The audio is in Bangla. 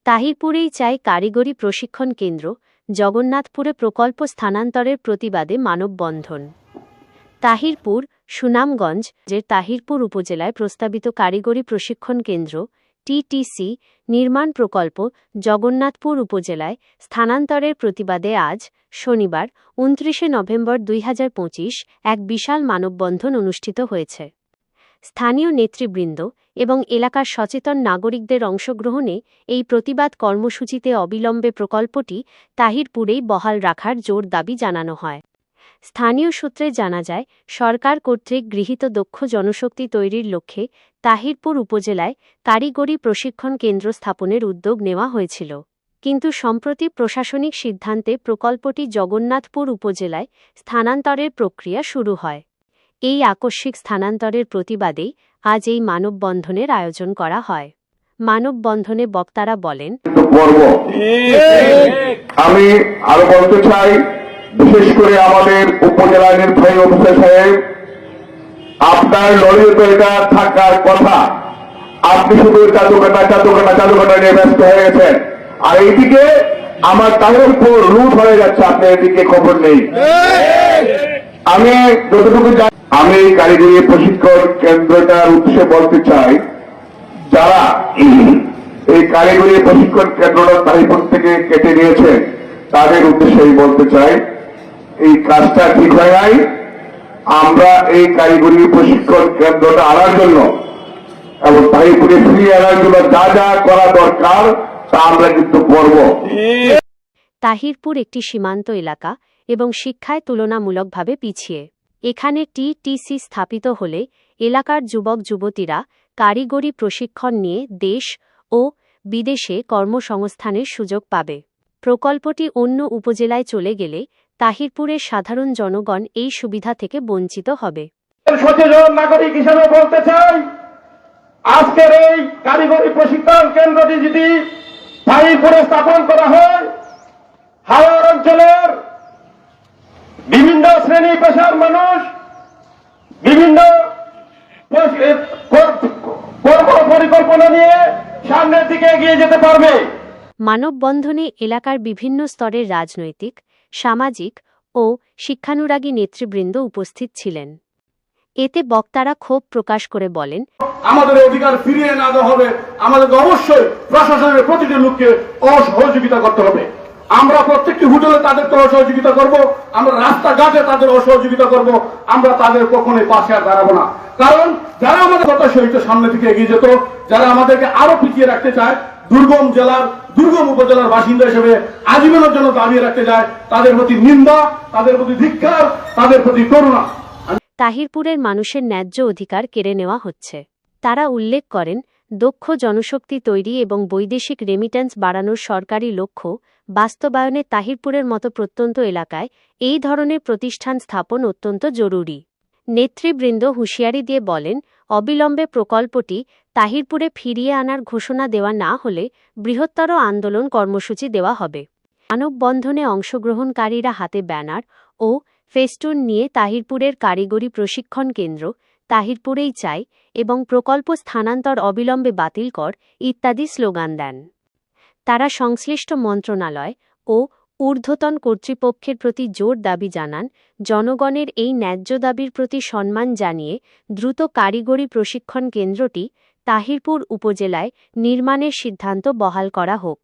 তাহিরপুরেই চাই কারিগরি প্রশিক্ষণ কেন্দ্র, জগন্নাথপুরে প্রকল্প স্থানান্তরের প্রতিবাদে মানববন্ধন। তাহিরপুর, সুনামগঞ্জের তাহিরপুর উপজেলায় প্রস্তাবিত কারিগরি প্রশিক্ষণ কেন্দ্র টিটিসি নির্মাণ প্রকল্প জগন্নাথপুর উপজেলায় স্থানান্তরের প্রতিবাদে আজ শনিবার ২৯ নভেম্বর ২০২৫ এক বিশাল মানববন্ধন অনুষ্ঠিত হয়েছে। স্থানীয় নেতৃবৃন্দ এবং এলাকার সচেতন নাগরিকদের অংশগ্রহণে এই প্রতিবাদ কর্মসূচিতে অবিলম্বে প্রকল্পটি তাহিরপুরেই বহাল রাখার জোর দাবি জানানো হয়। স্থানীয় সূত্রে জানা যায়, সরকার কর্তৃক গৃহীত দক্ষ জনশক্তি তৈরির লক্ষ্যে তাহিরপুর উপজেলায় কারিগরি প্রশিক্ষণ কেন্দ্র স্থাপনের উদ্যোগ নেওয়া হয়েছিল। কিন্তু সম্প্রতি প্রশাসনিক সিদ্ধান্তে প্রকল্পটি জগন্নাথপুর উপজেলায় স্থানান্তরের প্রক্রিয়া শুরু হয়। এই আকস্মিক স্থানান্তরের প্রতিবাদেই আজ এই মানববন্ধনের আয়োজন করা হয়। মানববন্ধনে বক্তারা বলেন, আমি আরো বলতে চাই, বিশেষ করে আমাদের উপজেলা নির্বাহী অফিসার সাহেব, আপনার লড়িয়ে তো এটা থাকার কথা, আপনি শুধু চাদুকাটা নিয়ে ব্যস্ত হয়ে গেছেন, আর এইদিকে আমার তাহিরপুর লুট হয়ে যাচ্ছে, আপনার এদিকে খবর নেই। আমি যতটুকু আমি কারিগরি প্রশিক্ষণ কেন্দ্রটার উদ্দেশ্যে বলতে চাই, যারা এই কারিগরি প্রশিক্ষণ কেন্দ্রটা তাহিরপুর থেকে কেটে নিয়েছে তাদের উদ্দেশ্যেই বলতে চাই, এই কাজটা ঠিক হয় নাই। আমরা এই কারিগরি প্রশিক্ষণ কেন্দ্রটা আনার জন্য এবং তাহিরপুরে ফিরিয়ে আনার জন্য যা যা করা দরকার তা আমরা কিন্তু করব। তাহিরপুর একটি সীমান্ত এলাকা এবং শিক্ষায় তুলনামূলকভাবে পিছিয়ে। এখানে টিটিসি স্থাপিত হলে এলাকার যুবক যুবতীরা কারিগরি প্রশিক্ষণ নিয়ে দেশ ও বিদেশে কর্মসংস্থানের সুযোগ পাবে। প্রকল্পটি অন্য উপজেলায় চলে গেলে তাহিরপুরের সাধারণ জনগণ এই সুবিধা থেকে বঞ্চিত হবে। সচেতন নাগরিক হিসেবে বলতে চাই, আজকের এই কারিগরি প্রশিক্ষণ কেন্দ্রটি যদি তাহিরপুরে স্থাপন করা হয়, হাওড় অঞ্চলের বিভিন্ন শ্রেণী পেশার মানুষ বিভিন্ন কর্ম পরিকল্পনা নিয়ে সামনের দিকে এগিয়ে যেতে পারবে। মানববন্ধনে এলাকার বিভিন্ন স্তরের রাজনৈতিক, সামাজিক ও শিক্ষানুরাগী নেতৃবৃন্দ উপস্থিত ছিলেন। এতে বক্তারা ক্ষোভ প্রকাশ করে বলেন, আমাদের অধিকার ফিরিয়ে না দেওয়া হবে, আমাদের অবশ্যই প্রশাসনের প্রতিটি লোককে অসহযোগিতা করতে হবে। আমরা প্রত্যেকটি হোটেলে তাদেরকে অসহযোগিতা করব, আমরা রাস্তাঘাটে তাদের অসহযোগিতা করব, আমরা তাদের কখনোই পাশে আর দাঁড়াবো না। কারণ যারা আমাদের কথা সহিত সামনে থেকে এগিয়ে যেত, যারা আমাদেরকে আরো পিছিয়ে রাখতে চায়, দুর্গম জেলার দুর্গম উপজেলার বাসিন্দা হিসেবে আজীবনের জন্য দাবিয়ে রাখতে যায়, তাদের প্রতি নিন্দা, তাদের প্রতি ধিক্কার, তাদের প্রতি করুণা। তাহিরপুরের মানুষের ন্যায্য অধিকার কেড়ে নেওয়া হচ্ছে। তারা উল্লেখ করেন, দক্ষ জনশক্তি তৈরি এবং বৈদেশিক রেমিট্যান্স বাড়ানোর সরকারি লক্ষ্য বাস্তবায়নে তাহিরপুরের মতো প্রত্যন্ত এলাকায় এই ধরনের প্রতিষ্ঠান স্থাপন অত্যন্ত জরুরি। নেতৃবৃন্দ হুঁশিয়ারি দিয়ে বলেন, অবিলম্বে প্রকল্পটি তাহিরপুরে ফিরিয়ে আনার ঘোষণা দেওয়া না হলে বৃহত্তর আন্দোলন কর্মসূচি দেওয়া হবে। মানববন্ধনে অংশগ্রহণকারীরা হাতে ব্যানার ও ফেস্টুন নিয়ে তাহিরপুরের কারিগরি প্রশিক্ষণ কেন্দ্র তাহিরপুরেই চাই এবং প্রকল্প স্থানান্তর অবিলম্বে বাতিল কর ইত্যাদি স্লোগান দেন। তারা সংশ্লিষ্ট মন্ত্রণালয় ও ঊর্ধ্বতন কর্তৃপক্ষের প্রতি জোর দাবি জানান, জনগণের এই ন্যায্য দাবির প্রতি সম্মান জানিয়ে দ্রুত কারিগরি প্রশিক্ষণ কেন্দ্রটি তাহিরপুর উপজেলায় নির্মাণের সিদ্ধান্ত বহাল করা হোক।